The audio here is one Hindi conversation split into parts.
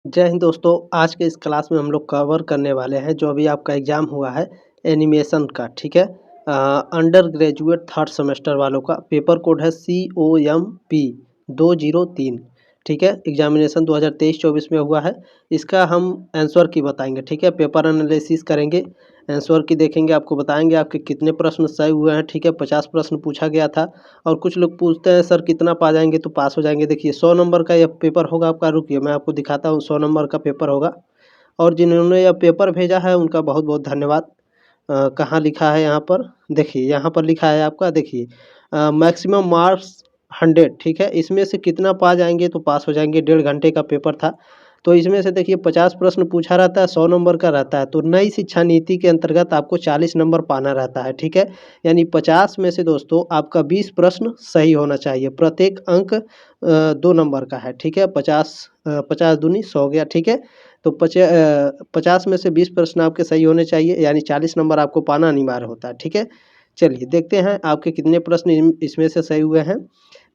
जय हिंद दोस्तों। आज के इस क्लास में हम लोग कवर करने वाले हैं जो अभी आपका एग्ज़ाम हुआ है एनिमेशन का। ठीक है, अंडर ग्रेजुएट थर्ड सेमेस्टर वालों का पेपर कोड है COMP 203। ठीक है, एग्जामिनेशन 2023-24 में हुआ है। इसका हम आंसर की बताएंगे। ठीक है, पेपर एनालिसिस करेंगे, आंसर की देखेंगे, आपको बताएंगे आपके कितने प्रश्न सही हुए हैं। ठीक है, 50 प्रश्न पूछा गया था और कुछ लोग पूछते हैं सर कितना पा जाएंगे तो पास हो जाएंगे। देखिए 100 नंबर का यह पेपर होगा आपका। रुकिए मैं आपको दिखाता हूँ, 100 नंबर का पेपर होगा। और जिन्होंने यह पेपर भेजा है उनका बहुत बहुत धन्यवाद। कहाँ लिखा है यहाँ पर, देखिए यहाँ पर लिखा है आपका। देखिए मैक्सिमम मार्क्स 100। ठीक है, इसमें से कितना पा जाएंगे तो पास हो जाएंगे। 1.5 घंटे का पेपर था तो इसमें से देखिए 50 प्रश्न पूछा रहता है, 100 नंबर का रहता है। तो नई शिक्षा नीति के अंतर्गत आपको 40 नंबर पाना रहता है। ठीक है, यानी 50 में से दोस्तों आपका 20 प्रश्न सही होना चाहिए। प्रत्येक अंक 2 नंबर का है। ठीक है, 50 दूनी 100 गया। ठीक है, तो 50 में से 20 प्रश्न आपके सही होने चाहिए, यानी 40 नंबर आपको पाना अनिवार्य होता है। ठीक है, चलिए देखते हैं आपके कितने प्रश्न इसमें से सही हुए हैं।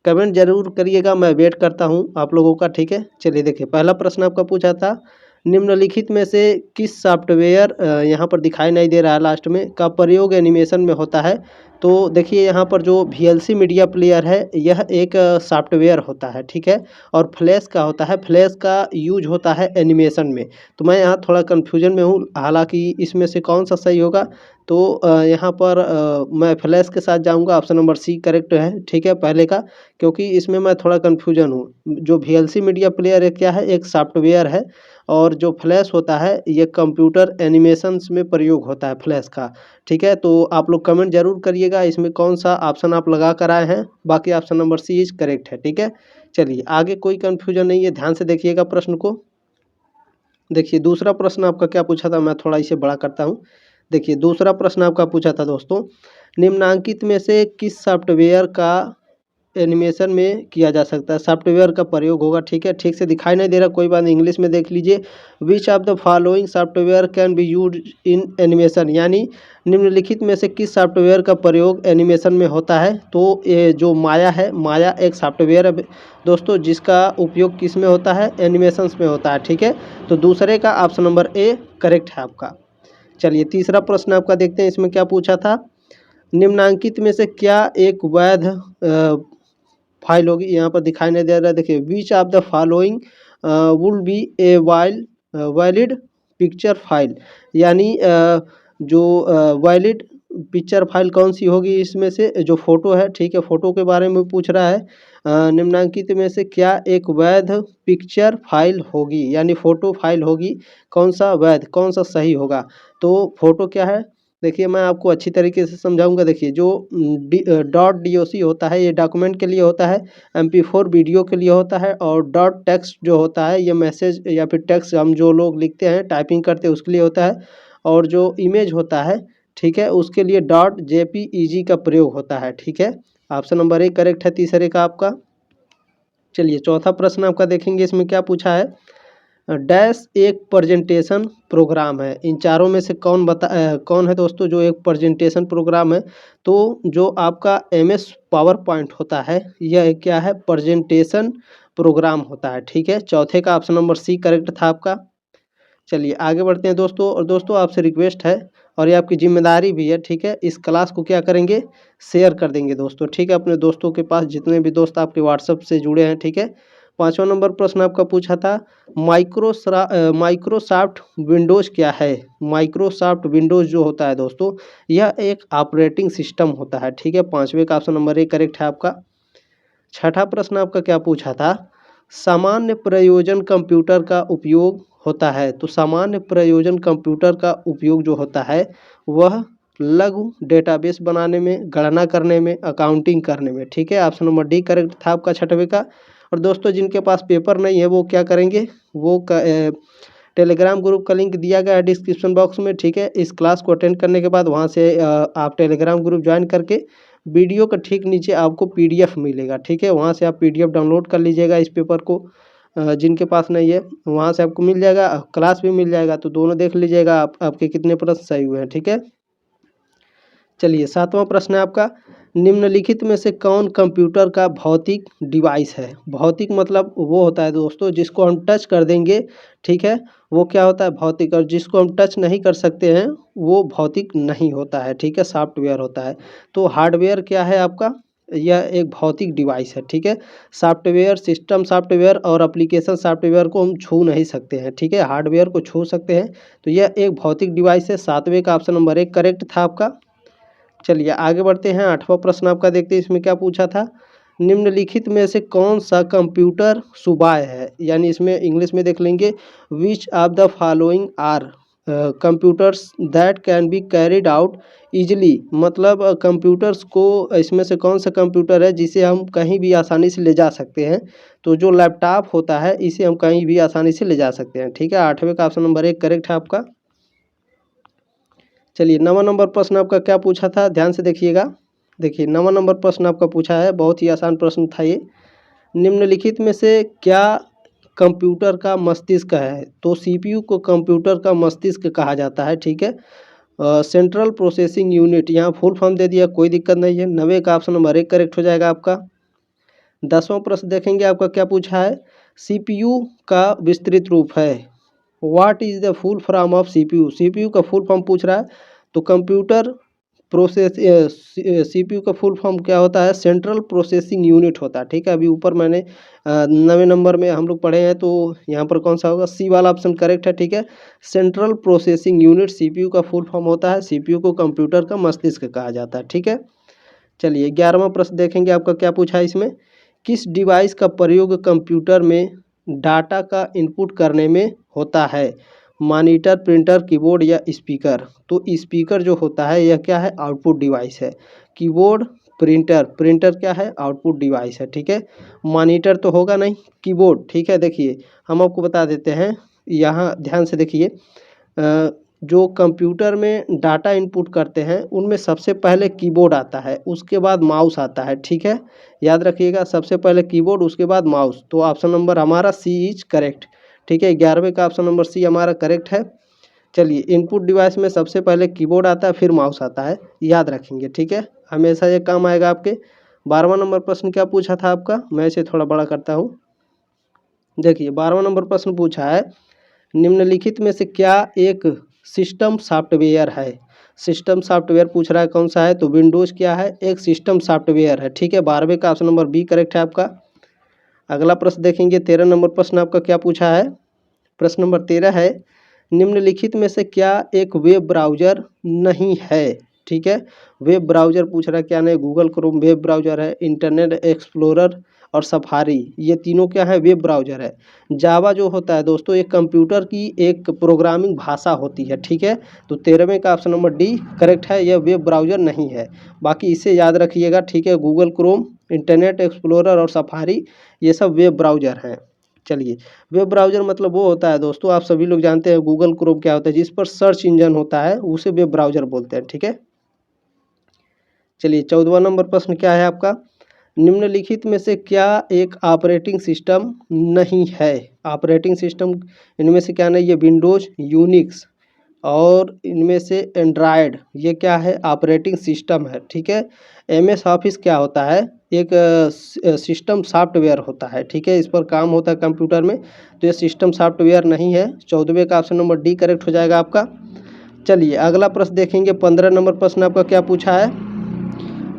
कमेंट जरूर करिएगा, मैं वेट करता हूं आप लोगों का। ठीक है, चलिए देखिए पहला प्रश्न आपका पूछा था, निम्नलिखित में से किस सॉफ्टवेयर, यहाँ पर दिखाई नहीं दे रहा है लास्ट में, का प्रयोग एनिमेशन में होता है। तो देखिए यहाँ पर जो VLC मीडिया प्लेयर है यह एक सॉफ्टवेयर होता है। ठीक है, और फ्लैश का होता है, फ्लैश का यूज होता है एनिमेशन में। तो मैं यहाँ थोड़ा कन्फ्यूजन में हूँ, हालांकि इसमें से कौन सा सही होगा। तो यहाँ पर मैं फ्लैश के साथ जाऊँगा, ऑप्शन नंबर C करेक्ट है। ठीक है, पहले का, क्योंकि इसमें मैं थोड़ा कन्फ्यूजन हूँ। जो VLC मीडिया प्लेयर है क्या है, एक सॉफ्टवेयर है, और जो फ्लैश होता है ये कंप्यूटर एनिमेशंस में प्रयोग होता है फ्लैश का। ठीक है, तो आप लोग कमेंट जरूर करिएगा इसमें कौन सा ऑप्शन आप लगा कर आए हैं। बाकी option number C is correct है। ठीक है, चलिए आगे कोई कन्फ्यूजन नहीं है, ध्यान से देखिएगा प्रश्न को। देखिए दूसरा प्रश्न आपका क्या पूछा था, मैं थोड़ा इसे बड़ा करता हूँ। देखिए दूसरा प्रश्न आपका पूछा था दोस्तों, निम्नांकित में से किस सॉफ्टवेयर का एनिमेशन में किया जा सकता है, सॉफ्टवेयर का प्रयोग होगा। ठीक है, ठीक से दिखाई नहीं दे रहा, कोई बात नहीं, इंग्लिश में देख लीजिए। विच of the following software can be use in animation, यानी निम्नलिखित में से किस सॉफ्टवेयर का प्रयोग एनिमेशन में होता है। तो ये जो माया है, माया एक सॉफ्टवेयर है दोस्तों, जिसका उपयोग किस में होता है, एनिमेशंस में होता है। ठीक है, तो दूसरे का ऑप्शन नंबर A करेक्ट है आपका। चलिए तीसरा प्रश्न आपका देखते हैं, इसमें क्या पूछा था, निम्नांकित में से क्या एक वैध फाइल होगी। यहाँ पर दिखाई नहीं दे रहा है, देखिए विच of the following would be a valid picture file, यानी जो वैलिड पिक्चर फाइल कौन सी होगी इसमें से, जो फोटो है। ठीक है, फोटो के बारे में पूछ रहा है। निम्नांकित में से क्या एक वैध पिक्चर फाइल होगी, यानी फोटो फाइल होगी, कौन सा वैध, कौन सा सही होगा। तो फोटो क्या है, देखिए मैं आपको अच्छी तरीके से समझाऊंगा। देखिए जो .doc होता है ये डॉक्यूमेंट के लिए होता है, MP4 वीडियो के लिए होता है, और .text जो होता है ये मैसेज या फिर टेक्स्ट हम जो लोग लिखते हैं टाइपिंग करते हैं उसके लिए होता है, और जो इमेज होता है ठीक है उसके लिए .jpeg का प्रयोग होता है। ठीक है, ऑप्शन नंबर A करेक्ट है तीसरे का आपका। चलिए चौथा प्रश्न आपका देखेंगे, इसमें क्या पूछा है, डैश एक प्रेजेंटेशन प्रोग्राम है। इन चारों में से कौन है दोस्तों जो एक प्रेजेंटेशन प्रोग्राम है। तो जो आपका MS पावर पॉइंट होता है यह क्या है, प्रेजेंटेशन प्रोग्राम होता है। ठीक है, चौथे का ऑप्शन नंबर C करेक्ट था आपका। चलिए आगे बढ़ते हैं दोस्तों, और दोस्तों आपसे रिक्वेस्ट है और ये आपकी जिम्मेदारी भी है। ठीक है, इस क्लास को क्या करेंगे, शेयर कर देंगे दोस्तों। ठीक है, अपने दोस्तों के पास, जितने भी दोस्त आपके व्हाट्सएप से जुड़े हैं। ठीक है, पाँचवा नंबर प्रश्न आपका पूछा था, माइक्रोसॉफ्ट विंडोज़ क्या है। माइक्रोसॉफ्ट विंडोज़ जो होता है दोस्तों यह एक ऑपरेटिंग सिस्टम होता है। ठीक है, पाँचवें का ऑप्शन नंबर A करेक्ट है आपका। छठा प्रश्न आपका क्या पूछा था, सामान्य प्रयोजन कंप्यूटर का उपयोग होता है। तो सामान्य प्रयोजन कंप्यूटर का उपयोग जो होता है वह लघु डेटाबेस बनाने में, गणना करने में, अकाउंटिंग करने में। ठीक है, ऑप्शन नंबर D करेक्ट था आपका छठवें का। और दोस्तों जिनके पास पेपर नहीं है वो क्या करेंगे, वो टेलीग्राम ग्रुप का लिंक दिया गया है डिस्क्रिप्शन बॉक्स में। ठीक है, इस क्लास को अटेंड करने के बाद वहाँ से आप टेलीग्राम ग्रुप ज्वाइन करके वीडियो का ठीक नीचे आपको PDF मिलेगा। ठीक है, वहाँ से आप PDF डाउनलोड कर लीजिएगा इस पेपर को। जिनके पास नहीं है वहाँ से आपको मिल जाएगा, क्लास भी मिल जाएगा, तो दोनों देख लीजिएगा आपके कितने प्रश्न सही हुए हैं। ठीक है, चलिए सातवां प्रश्न है आपका, निम्नलिखित में से कौन कंप्यूटर का भौतिक डिवाइस है? भौतिक मतलब वो होता है दोस्तों जिसको हम टच कर देंगे, ठीक है, वो क्या होता है भौतिक, और जिसको हम टच नहीं कर सकते हैं वो भौतिक नहीं होता है, ठीक है, सॉफ्टवेयर होता है। तो हार्डवेयर क्या है आपका? यह एक भौतिक डिवाइस है, ठीक है। सॉफ्टवेयर, सिस्टम सॉफ्टवेयर और एप्लीकेशन सॉफ्टवेयर को हम छू नहीं सकते हैं, ठीक है, हार्डवेयर को छू सकते हैं। तो यह एक भौतिक डिवाइस है। सातवें का ऑप्शन नंबर 1 करेक्ट था आपका। चलिए आगे बढ़ते हैं। 8वां प्रश्न आपका देखते हैं इसमें क्या पूछा था। निम्नलिखित में से कौन सा कंप्यूटर सुबाय है? यानी इसमें इंग्लिश में देख लेंगे, which of the following are computers that can be carried out easily. मतलब कंप्यूटर्स को, इसमें से कौन सा कंप्यूटर है जिसे हम कहीं भी आसानी से ले जा सकते हैं? तो जो लैपटॉप होता है इसे हम कहीं भी आसानी से ले जा सकते हैं, ठीक है। 8वें का ऑप्शन नंबर 1 करेक्ट है आपका। चलिए 9वां नंबर प्रश्न आपका क्या पूछा था, ध्यान से देखिएगा। देखिए 9वां नंबर प्रश्न आपका पूछा है, बहुत ही आसान प्रश्न था ये। निम्नलिखित में से क्या कंप्यूटर का मस्तिष्क है? तो सीपीयू को कंप्यूटर का मस्तिष्क कहा जाता है, ठीक है। सेंट्रल प्रोसेसिंग यूनिट, यहाँ फुल फॉर्म दे दिया, कोई दिक्कत नहीं है। 90 का ऑप्शन नंबर 1 करेक्ट हो जाएगा आपका। 10वां प्रश्न देखेंगे आपका क्या पूछा है। सीपीयू का विस्तृत रूप है। What is the full form of CPU? CPU का फुल फॉर्म पूछ रहा है। तो कंप्यूटर प्रोसेस, सीपीयू का फुल फॉर्म क्या होता है? सेंट्रल प्रोसेसिंग यूनिट होता है, ठीक है। अभी ऊपर मैंने 9वें नंबर में हम लोग पढ़े हैं, तो यहाँ पर कौन सा होगा? सी वाला ऑप्शन करेक्ट है, ठीक है। सेंट्रल प्रोसेसिंग यूनिट सीपीयू का फुल फॉर्म होता है। सीपीयू को कंप्यूटर का मस्तिष्क कहा जाता है, ठीक है। चलिए 11वां प्रश्न देखेंगे आपका क्या पूछा है इसमें। किस डिवाइस का प्रयोग कंप्यूटर में डाटा का इनपुट करने में होता है? मॉनिटर, प्रिंटर, कीबोर्ड या स्पीकर? तो स्पीकर जो होता है यह क्या है? आउटपुट डिवाइस है। कीबोर्ड, प्रिंटर, प्रिंटर क्या है? आउटपुट डिवाइस है, ठीक है। मॉनिटर तो होगा नहीं, कीबोर्ड, ठीक है। देखिए हम आपको बता देते हैं, यहाँ ध्यान से देखिए, जो कंप्यूटर में डाटा इनपुट करते हैं उनमें सबसे पहले कीबोर्ड आता है, उसके बाद माउस आता है, ठीक है। याद रखिएगा, सबसे पहले कीबोर्ड उसके बाद माउस। तो ऑप्शन नंबर हमारा सी इज करेक्ट, ठीक है। 11वें का ऑप्शन नंबर सी हमारा करेक्ट है। चलिए इनपुट डिवाइस में सबसे पहले कीबोर्ड आता है, फिर माउस आता है, याद रखेंगे, ठीक है, हमेशा ये काम आएगा आपके। 12वां नंबर प्रश्न क्या पूछा था आपका, मैं इसे थोड़ा बड़ा करता हूँ। देखिए 12वां नंबर प्रश्न पूछा है, निम्नलिखित में से क्या एक सिस्टम सॉफ्टवेयर है? सिस्टम सॉफ्टवेयर पूछ रहा है कौन सा है? तो विंडोज़ क्या है? एक सिस्टम सॉफ्टवेयर है, ठीक है। 12वें का ऑप्शन नंबर बी करेक्ट है आपका। अगला प्रश्न देखेंगे, 13 नंबर प्रश्न आपका क्या पूछा है। प्रश्न नंबर 13 है, निम्नलिखित में से क्या एक वेब ब्राउज़र नहीं है? ठीक है, वेब ब्राउज़र पूछ रहा है क्या नहीं? गूगल क्रोम वेब ब्राउज़र है, इंटरनेट एक्सप्लोरर और सफारी, ये तीनों क्या है? वेब ब्राउज़र है। जावा जो होता है दोस्तों एक कंप्यूटर की एक प्रोग्रामिंग भाषा होती है, ठीक है। तो 13वें का ऑप्शन नंबर डी करेक्ट है, यह वेब ब्राउज़र नहीं है। बाकी इसे याद रखिएगा, ठीक है। गूगल क्रोम, इंटरनेट एक्सप्लोरर और सफारी ये सब वेब ब्राउज़र हैं। चलिए वेब ब्राउज़र मतलब वो होता है दोस्तों, आप सभी लोग जानते हैं गूगल क्रोम क्या होता है, जिस पर सर्च इंजन होता है उसे वेब ब्राउज़र बोलते हैं, ठीक है। चलिए 14वां नंबर प्रश्न क्या है आपका, निम्नलिखित में से क्या एक ऑपरेटिंग सिस्टम नहीं है? ऑपरेटिंग सिस्टम इनमें से क्या नहीं? ये विंडोज़, यूनिक्स और इनमें से एंड्रॉयड, ये क्या है? ऑपरेटिंग सिस्टम है, ठीक है। एमएस ऑफिस क्या होता है? एक सिस्टम सॉफ्टवेयर होता है, ठीक है। इस पर काम होता है कंप्यूटर में, तो ये सिस्टम सॉफ्टवेयर नहीं है। 14वें का ऑप्शन नंबर डी करेक्ट हो जाएगा आपका। चलिए अगला प्रश्न देखेंगे, 15 नंबर प्रश्न आपका क्या पूछा है,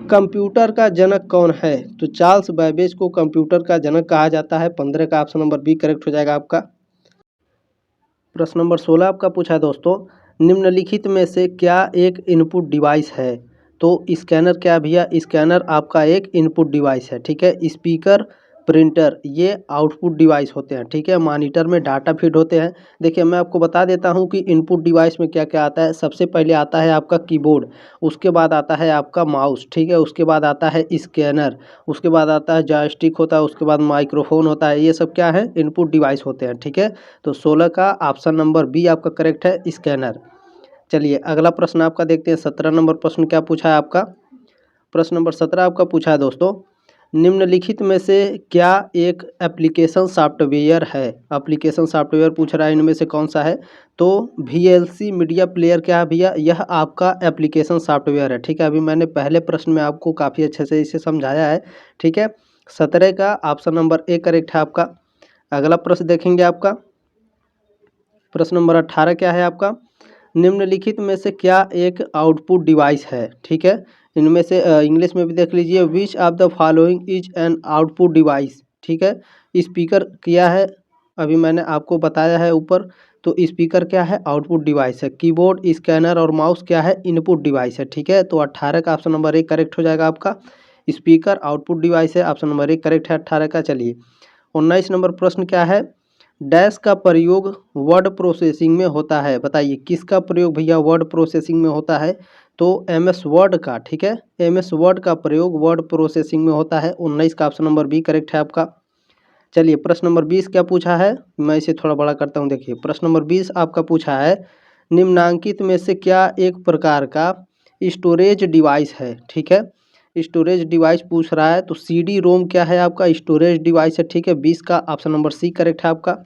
कंप्यूटर का जनक कौन है? तो चार्ल्स बैबेज को कंप्यूटर का जनक कहा जाता है। 15 का ऑप्शन नंबर बी करेक्ट हो जाएगा आपका। प्रश्न नंबर 16 आपका पूछा है दोस्तों, निम्नलिखित में से क्या एक इनपुट डिवाइस है? तो स्कैनर क्या भैया? स्कैनर आपका एक इनपुट डिवाइस है, ठीक है। स्पीकर, प्रिंटर ये आउटपुट डिवाइस होते हैं, ठीक है। मॉनिटर में डाटा फीड होते हैं। देखिए मैं आपको बता देता हूं कि इनपुट डिवाइस में क्या क्या आता है। सबसे पहले आता है आपका कीबोर्ड, उसके बाद आता है आपका माउस, ठीक है। उसके बाद आता है स्कैनर, उसके बाद आता है जॉयस्टिक होता है, उसके बाद माइक्रोफोन होता है। ये सब क्या है? इनपुट डिवाइस होते हैं, ठीक है। तो 16 का ऑप्शन नंबर बी आपका करेक्ट है, स्कैनर। चलिए अगला प्रश्न आपका देखते हैं, 17 नंबर प्रश्न क्या पूछा है आपका। प्रश्न नंबर 17 आपका पूछा है दोस्तों, निम्नलिखित में से क्या एक एप्लीकेशन सॉफ्टवेयर है? एप्लीकेशन सॉफ्टवेयर पूछ रहा है, इनमें से कौन सा है? तो वीएलसी मीडिया प्लेयर क्या है भैया? यह आपका एप्लीकेशन सॉफ्टवेयर है, ठीक है। अभी मैंने पहले प्रश्न में आपको काफ़ी अच्छे से इसे समझाया है, ठीक है। 17 का ऑप्शन नंबर ए करेक्ट है आपका। अगला प्रश्न देखेंगे आपका, प्रश्न नंबर 18 क्या है आपका? निम्नलिखित में से क्या एक आउटपुट डिवाइस है? ठीक है, इनमें से इंग्लिश में भी देख लीजिए, विच of the following is an output device? ठीक है, स्पीकर क्या है? अभी मैंने आपको बताया है ऊपर, तो स्पीकर क्या है? आउटपुट डिवाइस है। कीबोर्ड, स्कैनर और माउस क्या है? इनपुट डिवाइस है, ठीक है। तो 18 का ऑप्शन नंबर 1 करेक्ट हो जाएगा आपका। स्पीकर आउटपुट डिवाइस है, ऑप्शन नंबर 1 करेक्ट है 18 का। चलिए 19 नंबर प्रश्न क्या है? डैश का प्रयोग वर्ड प्रोसेसिंग में होता है, बताइए किसका प्रयोग भैया वर्ड प्रोसेसिंग में होता है? तो एमएस वर्ड का, ठीक है, एमएस वर्ड का प्रयोग वर्ड प्रोसेसिंग में होता है। 19 का ऑप्शन नंबर बी करेक्ट है आपका। चलिए प्रश्न नंबर 20 क्या पूछा है, मैं इसे थोड़ा बड़ा करता हूँ। देखिए प्रश्न नंबर 20 आपका पूछा है, निम्नांकित में से क्या एक प्रकार का स्टोरेज डिवाइस है? ठीक है, स्टोरेज डिवाइस पूछ रहा है, तो सीडी रोम क्या है आपका? स्टोरेज डिवाइस है, ठीक है। 20 का ऑप्शन नंबर सी करेक्ट है आपका।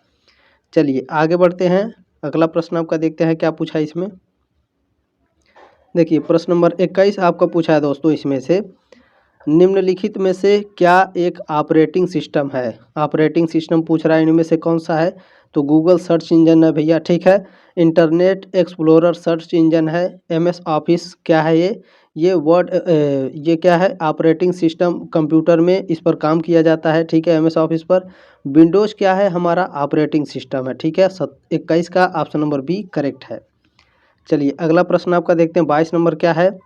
चलिए आगे बढ़ते हैं, अगला प्रश्न आपका देखते हैं क्या पूछा है इसमें। देखिए प्रश्न नंबर 21 आपका पूछा है दोस्तों, इसमें से निम्नलिखित में से क्या एक ऑपरेटिंग सिस्टम है? ऑपरेटिंग सिस्टम पूछ रहा है, इनमें से कौन सा है? तो गूगल सर्च इंजन है भैया, ठीक है। इंटरनेट एक्सप्लोरर सर्च इंजन है। एमएस ऑफिस क्या है? ये वर्ड ये क्या है? ऑपरेटिंग सिस्टम कंप्यूटर में इस पर काम किया जाता है, ठीक है, एमएस ऑफिस पर। विंडोज़ क्या है? हमारा ऑपरेटिंग सिस्टम है, ठीक है। 21 का ऑप्शन नंबर बी करेक्ट है। चलिए अगला प्रश्न आपका देखते हैं, 22 नंबर क्या है?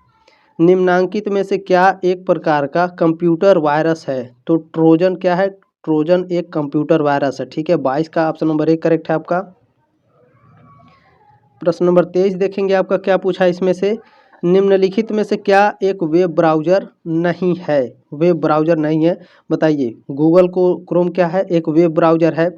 निम्नांकित में से क्या एक प्रकार का कंप्यूटर वायरस है? तो ट्रोजन क्या है? ट्रोजन एक कंप्यूटर वायरस है, ठीक है। 22 का ऑप्शन नंबर 1 करेक्ट है आपका। प्रश्न नंबर 23 देखेंगे आपका क्या पूछा है इसमें से, निम्नलिखित में से क्या एक वेब ब्राउज़र नहीं है? वेब ब्राउज़र नहीं है, बताइए। गूगल को क्रोम क्या है? एक वेब ब्राउज़र है।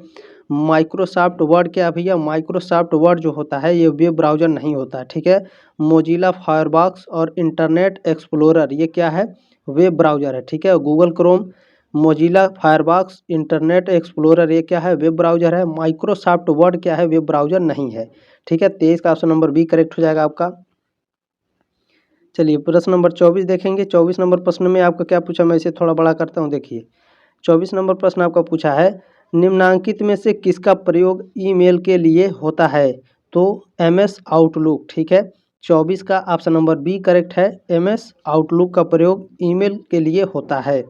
माइक्रोसॉफ्ट वर्ड क्या है भैया? माइक्रोसॉफ्ट वर्ड जो होता है ये वेब ब्राउज़र नहीं होता है, ठीक है। मोजिला फायरफॉक्स और इंटरनेट एक्सप्लोरर ये क्या है? वेब ब्राउज़र है, ठीक है। Google Chrome, Mozilla Firefox, internet explorer ये क्या है? वेब ब्राउज़र है। माइक्रोसॉफ्ट वर्ड क्या है? वेब ब्राउज़र नहीं है, ठीक है। 23 का ऑप्शन नंबर बी करेक्ट हो जाएगा आपका। चलिए प्रश्न नंबर 24 देखेंगे। 24 नंबर प्रश्न में आपका क्या पूछा, मैं इसे थोड़ा बड़ा करता हूँ। देखिए 24 नंबर प्रश्न आपका पूछा है, निम्नांकित में से किसका प्रयोग ईमेल के लिए होता है? तो एमएस आउटलुक, ठीक है। 24 का ऑप्शन नंबर बी करेक्ट है। एमएस आउटलुक का प्रयोग ईमेल के लिए होता है।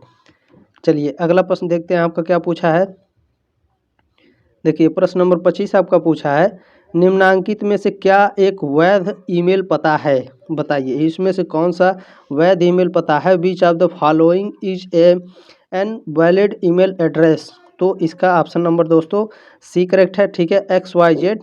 चलिए अगला प्रश्न देखते हैं आपका क्या पूछा है। देखिए प्रश्न नंबर 25 आपका पूछा है, निम्नांकित में से क्या एक वैध ईमेल पता है? बताइए इसमें से कौन सा वैध ईमेल पता है? विच of the following is an valid email address? तो इसका ऑप्शन नंबर दोस्तों सी करेक्ट है, ठीक है। XYZ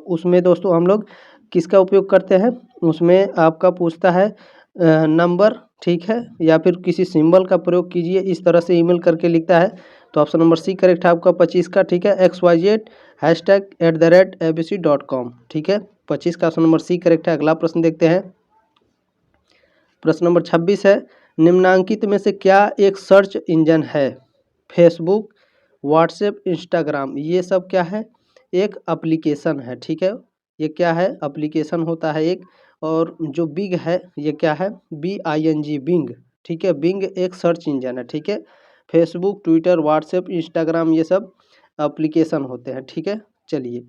उसमें दोस्तों हम लोग किसका उपयोग करते हैं? उसमें आपका पूछता है नंबर, ठीक है, या फिर किसी सिंबल का प्रयोग कीजिए, इस तरह से ईमेल करके लिखता है। तो ऑप्शन नंबर सी करेक्ट है आपका 25 का, ठीक है। XYZ #abc.com, ठीक है। 25 का ऑप्शन नंबर सी करेक्ट है। अगला प्रश्न देखते हैं, प्रश्न नंबर 26 है, निम्नांकित में से क्या एक सर्च इंजन है? फेसबुक, व्हाट्सएप, इंस्टाग्राम ये सब क्या है? एक एप्लीकेशन है, ठीक है। ये क्या है? एप्लीकेशन होता है एक। और जो बिग है ये क्या है? BING, बिंग, ठीक है। बिंग एक सर्च इंजन है, ठीक है। फेसबुक, ट्विटर, व्हाट्सएप, इंस्टाग्राम ये सब एप्लीकेशन होते हैं, ठीक है। चलिए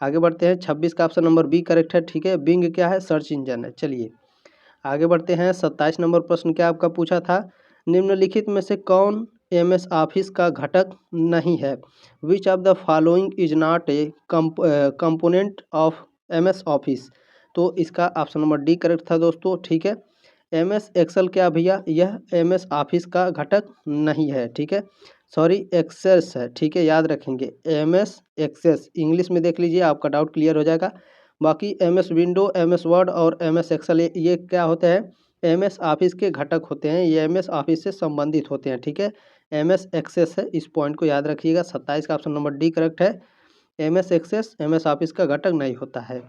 आगे बढ़ते हैं, 26 का ऑप्शन नंबर बी करेक्ट है, ठीक है। बिंग क्या है? सर्च इंजन है। चलिए आगे बढ़ते हैं, 27 नंबर प्रश्न क्या आपका पूछा था, निम्नलिखित में से कौन एमएस ऑफिस का घटक नहीं है? विच of the following is not a component of MS office? तो इसका ऑप्शन नंबर डी करेक्ट था दोस्तों, ठीक है। एमएस एक्सेल क्या भैया? यह एमएस ऑफिस का घटक नहीं है, ठीक है। सॉरी एक्सेस है, ठीक है, याद रखेंगे। एमएस एक्सेस इंग्लिश में देख लीजिए, आपका डाउट क्लियर हो जाएगा। बाकी एमएस विंडो, एमएस वर्ड और एमएस एक्सेल ये क्या होते हैं? एमएस ऑफिस के घटक होते हैं, ये एमएस ऑफिस से संबंधित होते हैं, ठीक है। एमएस एक्सेस है, इस पॉइंट को याद रखिएगा। 27 का ऑप्शन नंबर डी करेक्ट है। एमएस एक्सेस एमएस ऑफिस का घटक नहीं होता है।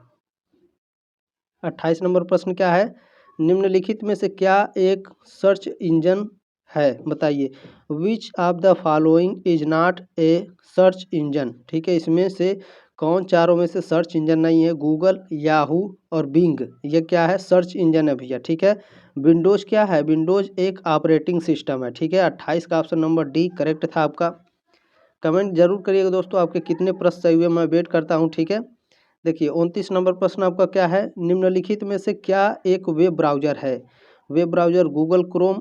28 नंबर प्रश्न क्या है, निम्नलिखित में से क्या एक सर्च इंजन है, बताइए। विच of the following is not a search engine, ठीक है, इसमें से कौन चारों में से सर्च इंजन नहीं है? गूगल, याहू और बिंग, ये क्या है? सर्च इंजन है भैया, ठीक है। विंडोज़ क्या है? विंडोज़ एक ऑपरेटिंग सिस्टम है, ठीक है। 28 का ऑप्शन नंबर डी करेक्ट था आपका। कमेंट जरूर करिएगा दोस्तों, आपके कितने प्रश्न सही हुए, मैं वेट करता हूँ, ठीक है। देखिए 29 नंबर प्रश्न आपका क्या है? निम्नलिखित में से क्या एक वेब ब्राउज़र है? वेब ब्राउज़र गूगल क्रोम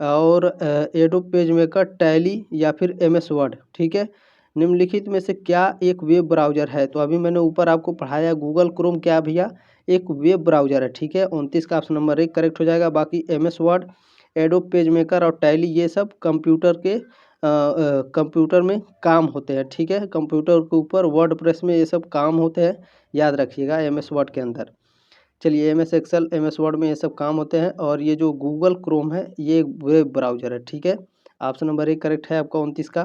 और एडोब पेज मेकर, टैली या फिर एमएस वर्ड, ठीक है। निम्नलिखित में से क्या एक वेब ब्राउज़र है? तो अभी मैंने ऊपर आपको पढ़ाया गूगल क्रोम क्या है भैया? एक वेब ब्राउज़र है, ठीक है। 29 का ऑप्शन नंबर 1 करेक्ट हो जाएगा। बाकी MS word, adobe page maker और टैली ये सब कंप्यूटर में काम होते हैं, ठीक है। कंप्यूटर के ऊपर वर्डप्रेस में ये सब काम होते हैं, याद रखिएगा एमएस वर्ड के अंदर। चलिए एमएस एक्सेल, एमएस वर्ड में ये सब काम होते हैं। और ये जो गूगल क्रोम है ये एक वेब ब्राउज़र है, ठीक है। ऑप्शन नंबर 1 करेक्ट है आपका 29 का।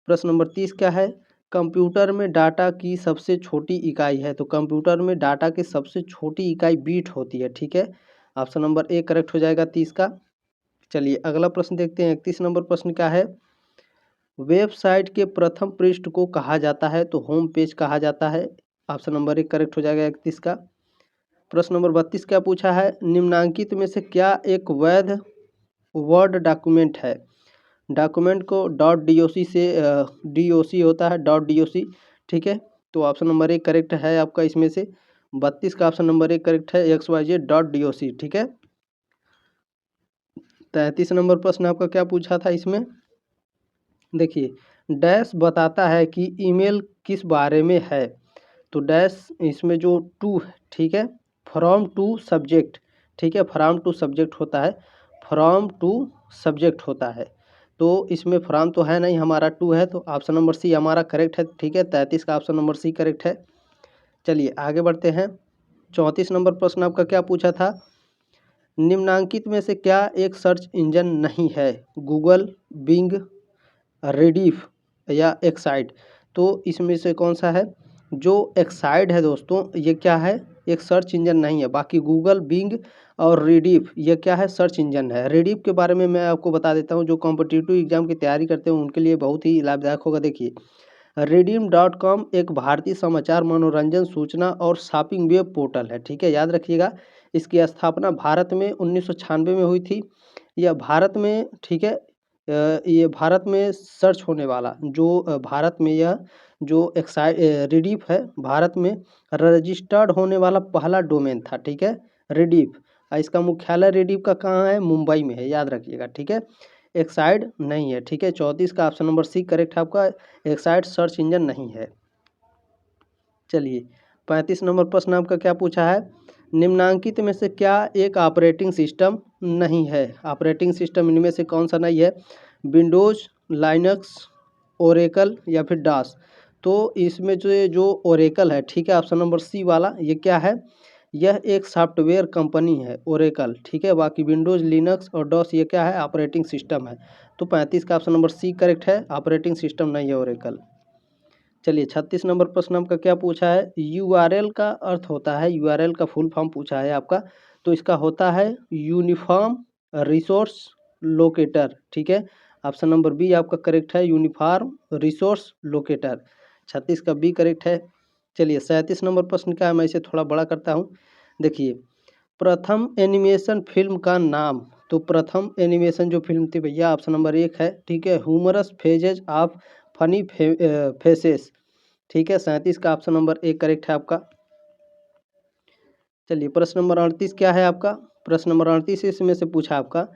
प्रश्न नंबर 30 क्या है? कंप्यूटर में डाटा की सबसे छोटी इकाई है, तो कंप्यूटर में डाटा की सबसे छोटी इकाई बीट होती है, ठीक है। ऑप्शन नंबर 1 करेक्ट हो जाएगा 30 का। चलिए अगला प्रश्न देखते हैं। 31 नंबर प्रश्न क्या है? वेबसाइट के प्रथम पृष्ठ को कहा जाता है, तो होम पेज कहा जाता है। ऑप्शन नंबर 1 करेक्ट हो जाएगा 31 का। प्रश्न नंबर 32 क्या पूछा है? निम्नांकित में से क्या एक वैध वर्ड डॉक्यूमेंट है? डॉक्यूमेंट को .doc से DOC होता है, .doc, ठीक है। तो ऑप्शन नंबर 1 करेक्ट है आपका इसमें से। 32 का ऑप्शन नंबर 1 करेक्ट है, XYZ.doc, ठीक है। 33 नंबर प्रश्न आपका क्या पूछा था इसमें? देखिए डैश बताता है कि ईमेल किस बारे में है, तो डैश इसमें जो टू, ठीक है, फ्रॉम टू सब्जेक्ट, ठीक है, फ्रॉम टू सब्जेक्ट होता है, फ्रॉम टू सब्जेक्ट होता है। तो इसमें फ्रॉम तो है नहीं, हमारा टू है, तो ऑप्शन नंबर सी हमारा करेक्ट है, ठीक है। 33 का ऑप्शन नंबर सी करेक्ट है। चलिए आगे बढ़ते हैं। 34 नंबर प्रश्न आपका क्या पूछा था? निम्नांकित में से क्या एक सर्च इंजन नहीं है? गूगल, बिंग, रेडिफ या एक्साइड। तो इसमें से कौन सा है? जो एक्साइड है दोस्तों ये क्या है? एक सर्च इंजन नहीं है। बाकी गूगल, बिंग और रेडिफ ये क्या है? सर्च इंजन है। रेडिफ के बारे में मैं आपको बता देता हूँ, जो कॉम्पिटिटिव एग्जाम की तैयारी करते हैं उनके लिए बहुत ही लाभदायक होगा। देखिए redeem.com एक भारतीय समाचार, मनोरंजन, सूचना और शॉपिंग वेब पोर्टल है, ठीक है, याद रखिएगा। इसकी स्थापना भारत में 1996 में हुई थी। यह भारत में, ठीक है, ये भारत में सर्च होने वाला जो भारत में यह जो रिडीफ है, भारत में रजिस्टर्ड होने वाला पहला डोमेन था, ठीक है, रिडीफ। इसका मुख्यालय रिडीफ का कहाँ है? मुंबई में है, याद रखिएगा, ठीक है। एक्साइड नहीं है, ठीक है। 34 का ऑप्शन नंबर सी करेक्ट है आपका, एक्साइड सर्च इंजन नहीं है। चलिए 35 नंबर प्रश्न आपका क्या पूछा है? निम्नांकित में से क्या एक ऑपरेटिंग सिस्टम नहीं है? ऑपरेटिंग सिस्टम इनमें से कौन सा नहीं है? विंडोज़, लाइनक्स, ओरेकल या फिर डॉस। तो इसमें जो ओरेकल है, ठीक है, ऑप्शन नंबर सी वाला, ये क्या है? यह एक सॉफ्टवेयर कंपनी है ओरेकल, ठीक है। बाकी विंडोज़, लिनक्स और डॉस ये क्या है? ऑपरेटिंग सिस्टम है। तो 35 का ऑप्शन नंबर सी करेक्ट है, ऑपरेटिंग सिस्टम नहीं है ओरेकल। चलिए 36 नंबर प्रश्न आपका क्या पूछा है? यूआरएल का अर्थ होता है, यूआरएल का फुल फॉर्म पूछा है आपका, तो इसका होता है यूनिफॉर्म रिसोर्स लोकेटर, ठीक है। ऑप्शन नंबर बी आपका करेक्ट है, यूनिफॉर्म रिसोर्स लोकेटर। 36 का बी करेक्ट है। चलिए 37 नंबर प्रश्न का है, मैं इसे थोड़ा बड़ा करता हूँ। देखिए प्रथम एनिमेशन फिल्म का नाम, तो प्रथम एनिमेशन जो फिल्म थी भैया, ऑप्शन नंबर 1 है, ठीक है, humorous phases of funny faces, ठीक है। 37 का ऑप्शन नंबर 1 करेक्ट है आपका। चलिए प्रश्न नंबर 38 क्या है आपका? प्रश्न नंबर 38 इसमें से पूछा आपका,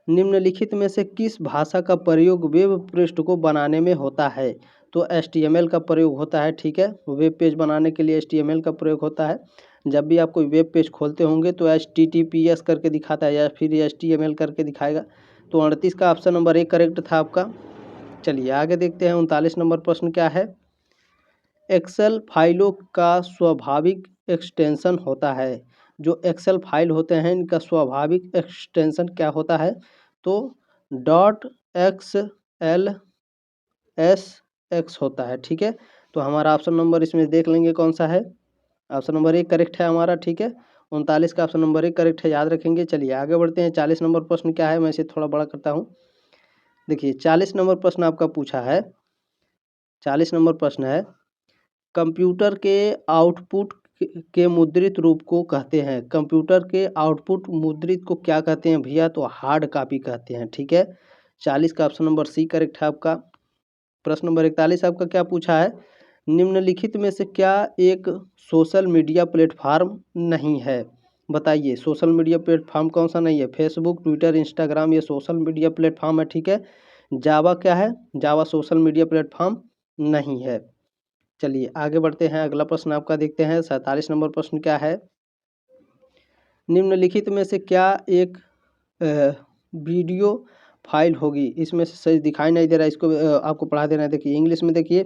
निम्नलिखित में से किस भाषा का प्रयोग वेब पृष्ठ को बनाने में होता है? तो HTML का प्रयोग होता है, ठीक है, वेब पेज बनाने के लिए HTML का प्रयोग होता है। जब भी आप कोई वेब पेज खोलते होंगे तो HTTPS करके दिखाता है या फिर HTML करके दिखाएगा। तो 38 का ऑप्शन नंबर 1 करेक्ट था आपका। चलिए आगे देखते हैं। 39 नंबर प्रश्न क्या है? एक्सेल फाइलों का स्वाभाविक एक्सटेंशन होता है। जो एक्सेल फाइल होते हैं इनका स्वाभाविक एक्सटेंशन क्या होता है? तो .xlsx होता है, ठीक है। तो हमारा ऑप्शन नंबर इसमें देख लेंगे कौन सा है। ऑप्शन नंबर 1 करेक्ट है हमारा, ठीक है। 39 का ऑप्शन नंबर 1 करेक्ट है, याद रखेंगे। चलिए आगे बढ़ते हैं। 40 नंबर प्रश्न क्या है, मैं इसे थोड़ा बड़ा करता हूँ। देखिए 40 नंबर प्रश्न आपका पूछा है, 40 नंबर प्रश्न है, कंप्यूटर के आउटपुट के मुद्रित रूप को कहते हैं। कंप्यूटर के आउटपुट मुद्रित को क्या कहते हैं भैया, तो हार्ड कॉपी कहते हैं। ठीक है, 40 का ऑप्शन नंबर सी करेक्ट है आपका। प्रश्न नंबर 41 आपका क्या पूछा है, निम्नलिखित में से क्या एक सोशल मीडिया प्लेटफॉर्म नहीं है। बताइए सोशल मीडिया प्लेटफॉर्म कौन सा नहीं है। फेसबुक, ट्विटर, इंस्टाग्राम ये सोशल मीडिया प्लेटफॉर्म है। ठीक है, जावा क्या है, जावा सोशल मीडिया प्लेटफॉर्म नहीं है। चलिए आगे बढ़ते हैं, अगला प्रश्न आपका देखते हैं। 47 नंबर प्रश्न क्या है, निम्नलिखित में से क्या एक वीडियो फाइल होगी। इसमें से सही दिखाई नहीं दे रहा है, इसको आपको पढ़ा देना है। देखिए इंग्लिश में देखिए,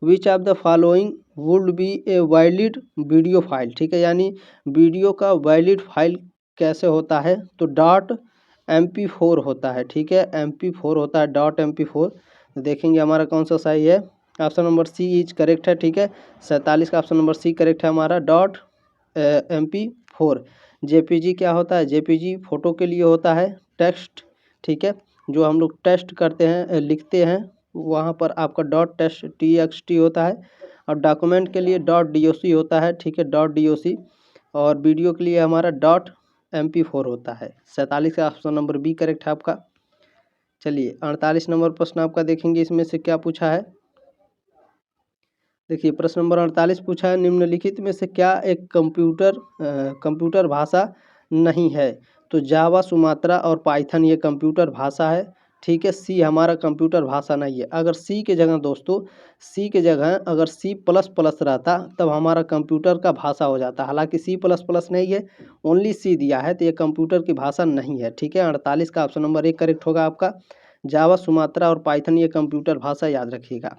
विच of the following would be a valid video file. ठीक है, यानी वीडियो का वैलिड फाइल कैसे होता है, तो .mp4 होता है। ठीक है, mp4 होता है, .mp4। देखेंगे हमारा कौन सा सही है, option number C is correct है। ठीक है, 47 का ऑप्शन नंबर सी करेक्ट है हमारा। .mp4 जेपीजी क्या होता है, जेपीजी फोटो के लिए होता है, टेक्स्ट। ठीक है, जो हम लोग टेस्ट करते हैं, लिखते हैं, वहाँ पर आपका .txt होता है। और डॉक्यूमेंट के लिए .doc होता है। ठीक है, .doc। और वीडियो के लिए हमारा .mp4 होता है। 47 का ऑप्शन नंबर बी करेक्ट है आपका। चलिए 48 नंबर प्रश्न आपका देखेंगे, इसमें से क्या पूछा है। देखिए प्रश्न नंबर 48 पूछा है, निम्नलिखित में से क्या एक कंप्यूटर भाषा नहीं है। तो जावा, सुमात्रा और पाइथन ये कंप्यूटर भाषा है। ठीक है, सी हमारा कंप्यूटर भाषा नहीं है। अगर सी के जगह दोस्तों, सी के जगह अगर C++ रहता तब हमारा कंप्यूटर का भाषा हो जाता। हालांकि C++ नहीं है, ओनली सी दिया है, तो ये कंप्यूटर की भाषा नहीं है। ठीक है, 48 का ऑप्शन नंबर 1 करेक्ट होगा आपका। जावा, सुमात्रा और पाइथन ये कंप्यूटर भाषा, याद रखिएगा।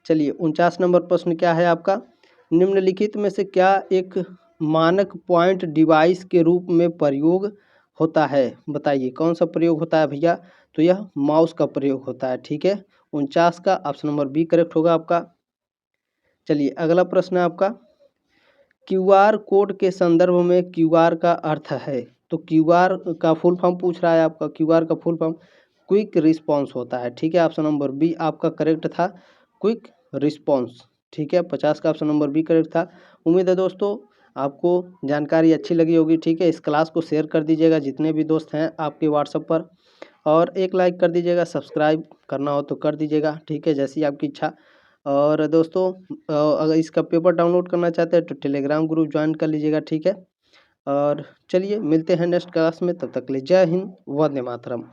चलिए 49 नंबर प्रश्न क्या है आपका, निम्नलिखित में से क्या एक मानक पॉइंट डिवाइस के रूप में प्रयोग होता है। बताइए कौन सा प्रयोग होता है भैया, तो यह माउस का प्रयोग होता है। ठीक है, 49 का ऑप्शन नंबर बी करेक्ट होगा आपका। चलिए अगला प्रश्न है आपका, क्यूआर कोड के संदर्भ में क्यूआर का अर्थ है। तो क्यूआर का फुल फॉर्म पूछ रहा है आपका, क्यूआर का फुल फॉर्म क्विक रिस्पॉन्स होता है। ठीक है, ऑप्शन नंबर बी आपका करेक्ट था, क्विक रिस्पॉन्स। ठीक है, 50 का ऑप्शन नंबर बी करेक्ट था। उम्मीद है दोस्तों आपको जानकारी अच्छी लगी होगी। ठीक है, इस क्लास को शेयर कर दीजिएगा जितने भी दोस्त हैं आपके व्हाट्सएप पर, और एक लाइक कर दीजिएगा, सब्सक्राइब करना हो तो कर दीजिएगा। ठीक है, जैसी आपकी इच्छा। और दोस्तों अगर इसका पेपर डाउनलोड करना चाहते हैं तो टेलीग्राम ग्रुप ज्वाइन कर लीजिएगा। ठीक है, और चलिए मिलते हैं नेक्स्ट क्लास में, तब तक के लिए जय हिंद, वंदे मातरम।